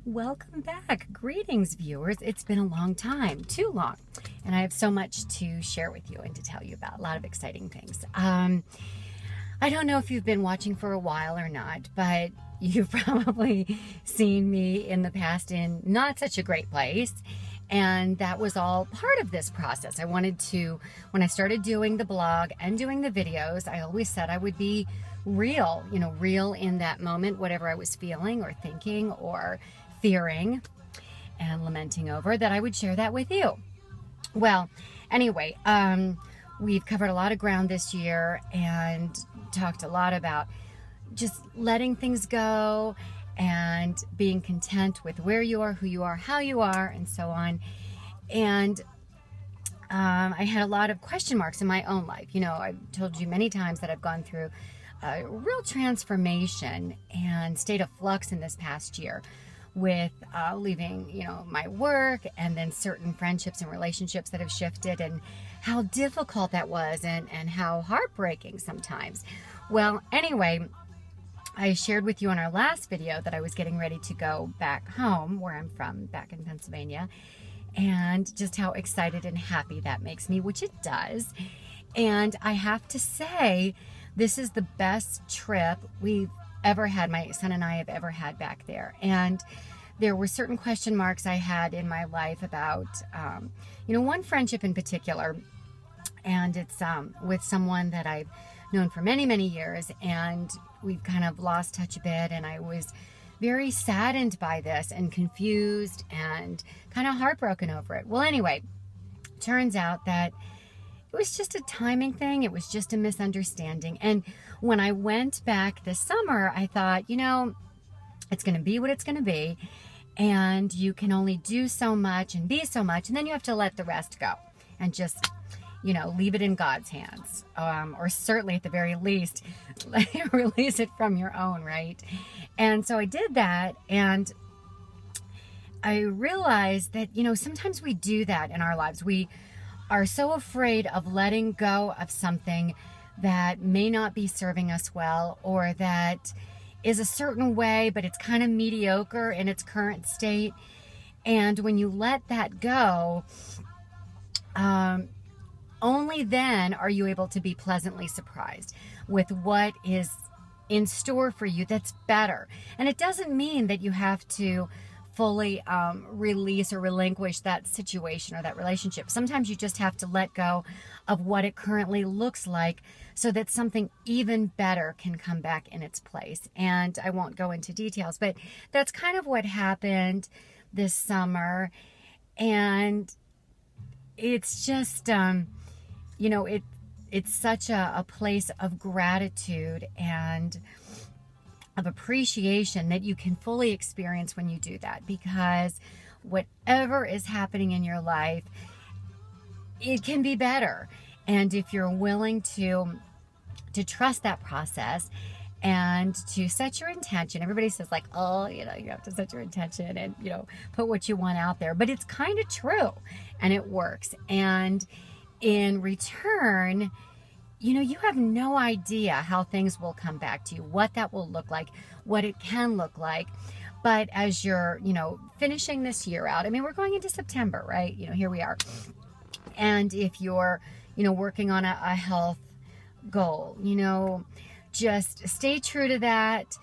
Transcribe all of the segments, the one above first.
Welcome back. Greetings, viewers. It's been a long time, too long, and I have so much to share with you and to tell you about. A lot of exciting things. I don't know if you've been watching for a while or not, but you've probably seen me in the past in not such a great place, and that was all part of this process. I wanted to, when I started doing the blog and doing the videos, I always said I would be real, real in that moment, whatever I was feeling or thinking or fearing and lamenting over, that I would share that with you. Well, anyway, we've covered a lot of ground this year and talked a lot about just letting things go and being content with where you are, who you are, how you are, and so on. And I had a lot of question marks in my own life. I've told you many times that I've gone through a real transformation and state of flux in this past year with leaving, my work, and then certain friendships and relationships that have shifted, and how difficult that was, and how heartbreaking sometimes. Well, anyway, I shared with you in our last video that I was getting ready to go back home, where I'm from, back in Pennsylvania, and just how excited and happy that makes me, which it does. And I have to say, this is the best trip we've ever had, my son and I have ever had back there. And there were certain question marks I had in my life about, one friendship in particular, and it's with someone that I've known for many, many years, and we've kind of lost touch a bit, and I was very saddened by this and confused and kind of heartbroken over it. Well, anyway, turns out that it was just a timing thing. It was just a misunderstanding. And when I went back this summer, I thought, it's going to be what it's going to be. And you can only do so much and be so much. And then you have to let the rest go and just, leave it in God's hands. Or certainly at the very least, release it from your own, right? And so I did that. And I realized that, sometimes we do that in our lives. We are so afraid of letting go of something that may not be serving us well, or that is a certain way, but it's kind of mediocre in its current state. And when you let that go, only then are you able to be pleasantly surprised with what is in store for you that's better. And it doesn't mean that you have to fully release or relinquish that situation or that relationship. Sometimes you just have to let go of what it currently looks like so that something even better can come back in its place. And I won't go into details, but that's kind of what happened this summer. And it's just, it's such a place of gratitude and of appreciation that you can fully experience when you do that, because whatever is happening in your life, it can be better. And if you're willing to trust that process and to set your intention, everybody says like, oh, you have to set your intention and, put what you want out there, but it's kind of true and it works. And in return, you have no idea how things will come back to you, what that will look like, what it can look like. But as you're, finishing this year out, we're going into September, right? Here we are. And if you're, working on a health goal, just stay true to that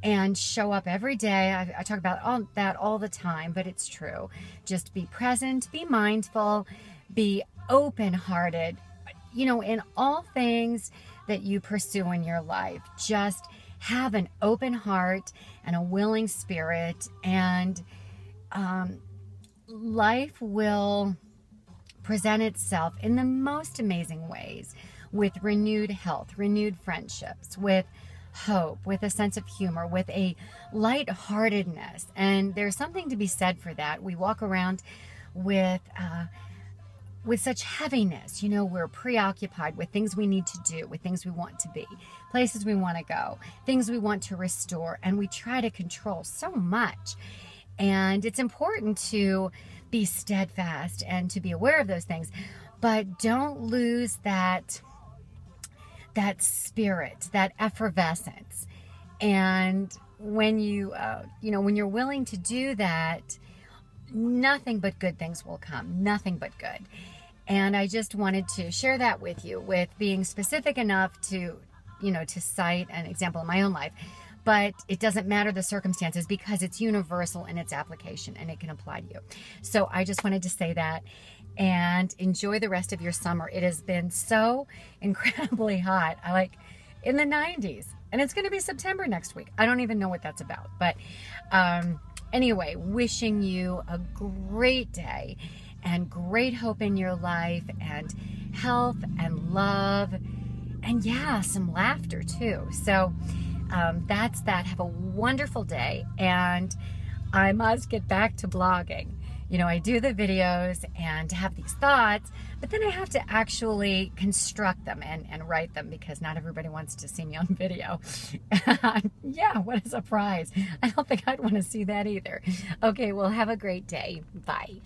and show up every day. I talk about that all the time, but it's true. Just be present, be mindful, be open-hearted. In all things that you pursue in your life, just have an open heart and a willing spirit, and life will present itself in the most amazing ways, with renewed health, renewed friendships, with hope, with a sense of humor, with a lightheartedness. And there's something to be said for that. We walk around with such heaviness. We're preoccupied with things we need to do, with things we want to be, places we want to go, things we want to restore, and we try to control so much. And it's important to be steadfast and to be aware of those things, but don't lose that spirit, that effervescence. And when you, when you're willing to do that, nothing but good things will come. Nothing but good. And I just wanted to share that with you, with being specific enough to, to cite an example in my own life. But it doesn't matter the circumstances because it's universal in its application and it can apply to you. So I just wanted to say that, and enjoy the rest of your summer. It has been so incredibly hot. I like in the 90s, and it's going to be September next week. I don't even know what that's about. But anyway, wishing you a great day and great hope in your life and health and love and yeah, some laughter too. So that's that. Have a wonderful day, and I must get back to blogging. I do the videos and have these thoughts, but then I have to actually construct them and write them because not everybody wants to see me on video. Yeah, what a surprise. I don't think I'd want to see that either. Okay, well, have a great day. Bye.